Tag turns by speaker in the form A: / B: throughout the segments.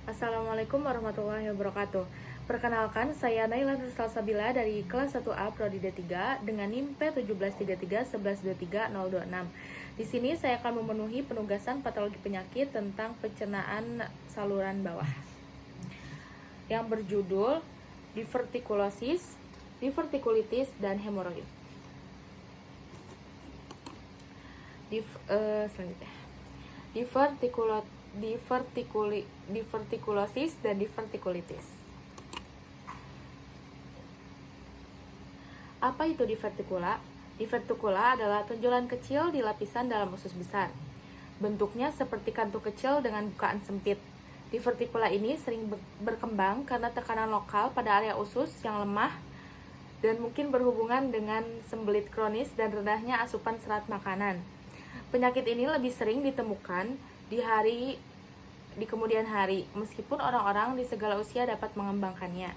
A: Assalamualaikum warahmatullahi wabarakatuh. Perkenalkan, saya Naila Salsabila dari kelas 1A Prodi D3 dengan NIM P17331123.026. Di sini saya akan memenuhi penugasan patologi penyakit tentang pencernaan saluran bawah yang berjudul divertikulosis, divertikulitis, dan hemoroid. Selanjutnya, divertikulosis dan divertikulitis. Apa itu divertikula? Divertikula adalah tonjolan kecil di lapisan dalam usus besar. Bentuknya seperti kantung kecil dengan bukaan sempit. Divertikula ini sering berkembang karena tekanan lokal pada area usus yang lemah dan mungkin berhubungan dengan sembelit kronis dan rendahnya asupan serat makanan. Penyakit ini lebih sering ditemukan di kemudian hari, meskipun orang-orang di segala usia dapat mengembangkannya.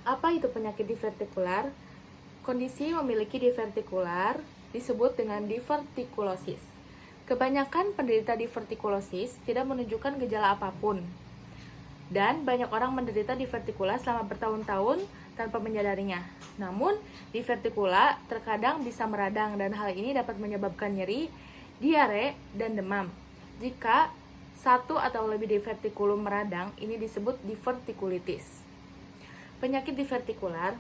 A: Apa itu penyakit divertikular? Kondisi memiliki divertikular disebut dengan divertikulosis. Kebanyakan penderita divertikulosis tidak menunjukkan gejala apapun, dan banyak orang menderita divertikula selama bertahun-tahun tanpa menyadarinya. Namun, divertikula terkadang bisa meradang dan hal ini dapat menyebabkan nyeri, diare, dan demam. Jika satu atau lebih divertikulum meradang, ini disebut divertikulitis. Penyakit divertikular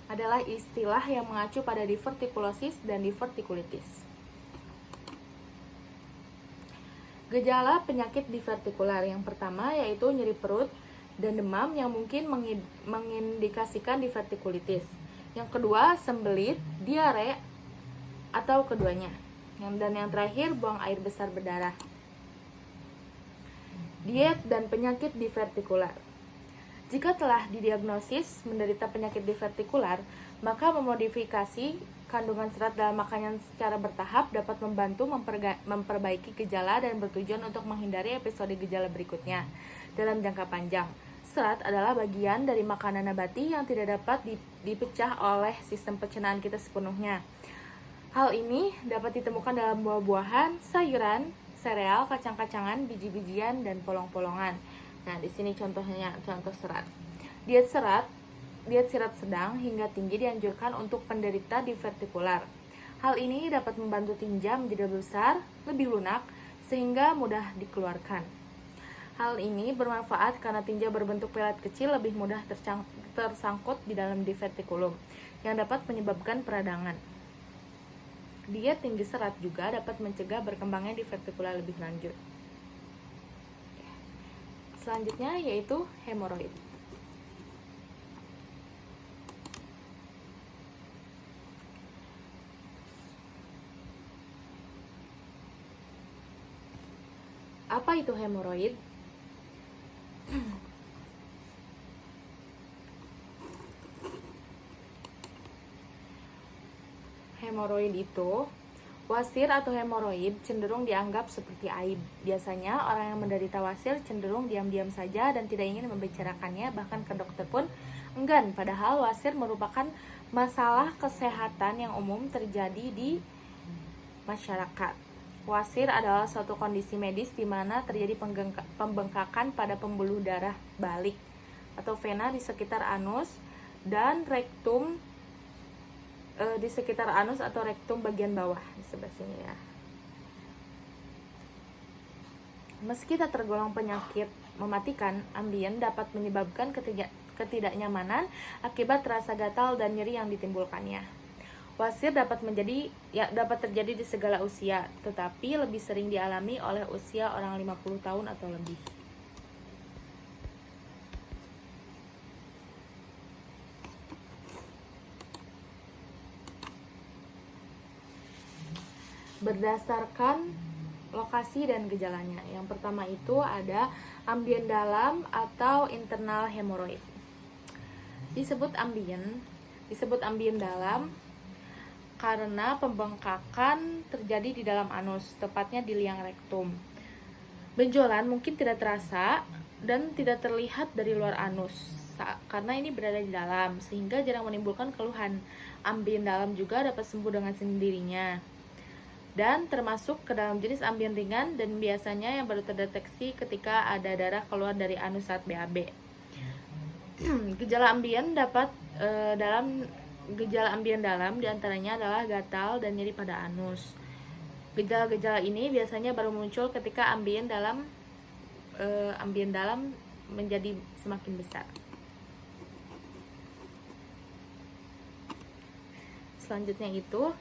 A: adalah istilah yang mengacu pada divertikulosis dan divertikulitis. Gejala penyakit divertikular yang pertama yaitu nyeri perut dan demam yang mungkin mengindikasikan divertikulitis. Yang kedua, sembelit, diare, atau keduanya. Dan yang terakhir, buang air besar berdarah. Diet dan penyakit divertikular. Jika telah didiagnosis menderita penyakit divertikular, maka memodifikasi kandungan serat dalam makanan secara bertahap dapat membantu memperbaiki gejala dan bertujuan untuk menghindari episode gejala berikutnya. Dalam jangka panjang, serat adalah bagian dari makanan nabati yang tidak dapat dipecah oleh sistem pencernaan kita sepenuhnya. Hal ini dapat ditemukan dalam buah-buahan, sayuran, sereal, kacang-kacangan, biji-bijian, dan polong-polongan. Nah, di sini contohnya, contoh serat. Diet serat sedang hingga tinggi dianjurkan untuk penderita divertikular. Hal ini dapat membantu tinja menjadi lebih besar, lebih lunak, sehingga mudah dikeluarkan. Hal ini bermanfaat karena tinja berbentuk pelet kecil lebih mudah tersangkut di dalam divertikulum, yang dapat menyebabkan peradangan. Diet tinggi serat juga dapat mencegah berkembangnya divertikula lebih lanjut. Selanjutnya yaitu hemoroid. Apa itu hemoroid? Hemoroid itu, wasir atau hemoroid cenderung dianggap seperti aib. Biasanya orang yang menderita wasir cenderung diam-diam saja dan tidak ingin membicarakannya, bahkan ke dokter pun enggan. Padahal wasir merupakan masalah kesehatan yang umum terjadi di masyarakat. Wasir adalah suatu kondisi medis di mana terjadi pembengkakan pada pembuluh darah balik atau vena di sekitar anus dan rektum, di sekitar anus atau rektum bagian bawah di sebelah sini ya. Meski tak tergolong penyakit mematikan, ambien dapat menyebabkan ketidaknyamanan akibat rasa gatal dan nyeri yang ditimbulkannya. Wasir dapat terjadi di segala usia, tetapi lebih sering dialami oleh usia orang 50 tahun atau lebih. Berdasarkan lokasi dan gejalanya. Yang pertama itu ada ambien dalam atau internal hemoroid. Disebut ambien dalam karena pembengkakan terjadi di dalam anus, tepatnya di liang rektum. Benjolan mungkin tidak terasa dan tidak terlihat dari luar anus karena ini berada di dalam, sehingga jarang menimbulkan keluhan. Ambien dalam juga dapat sembuh dengan sendirinya. dan termasuk ke dalam jenis ambien ringan dan biasanya yang baru terdeteksi ketika ada darah keluar dari anus saat BAB. Gejala ambien dalam diantaranya adalah gatal dan nyeri pada anus. Gejala-gejala ini biasanya baru muncul ketika ambien dalam menjadi semakin besar. Selanjutnya itu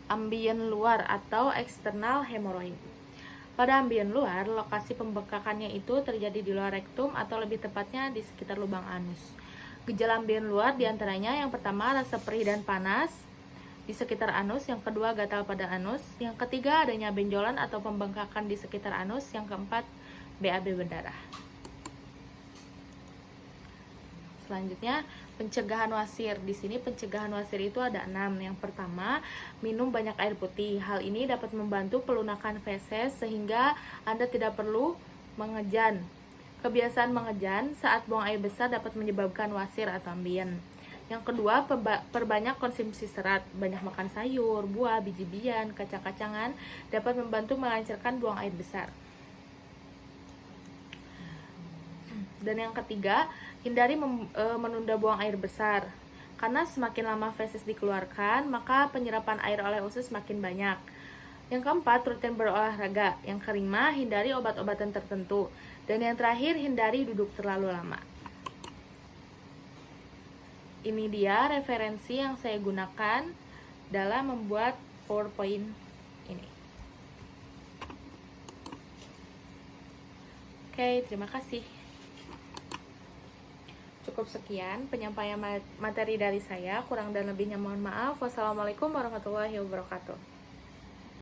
A: ambien luar atau external hemorrhoid. Pada ambien luar, lokasi pembengkakannya itu terjadi di luar rektum atau lebih tepatnya di sekitar lubang anus. Gejala ambien luar diantaranya yang pertama rasa perih dan panas di sekitar anus, yang kedua gatal pada anus, yang ketiga adanya benjolan atau pembengkakan di sekitar anus, yang keempat BAB berdarah. Selanjutnya, pencegahan wasir. Di sini pencegahan wasir itu ada 6. Yang pertama, minum banyak air putih. Hal ini dapat membantu pelunakan feses sehingga Anda tidak perlu mengejan. Kebiasaan mengejan saat buang air besar dapat menyebabkan wasir atau ambien. Yang kedua, perbanyak konsumsi serat. Banyak makan sayur, buah, biji-bijian, kacang-kacangan dapat membantu melancarkan buang air besar. Dan yang ketiga, hindari menunda buang air besar. Karena semakin lama feses dikeluarkan, maka penyerapan air oleh usus semakin banyak. Yang keempat, rutin berolahraga. Yang kelima, hindari obat-obatan tertentu. Dan yang terakhir, hindari duduk terlalu lama. Ini dia referensi yang saya gunakan dalam membuat PowerPoint ini. Oke, terima kasih. Cukup sekian penyampaian materi dari saya. Kurang dan lebihnya mohon maaf. Wassalamualaikum warahmatullahi wabarakatuh.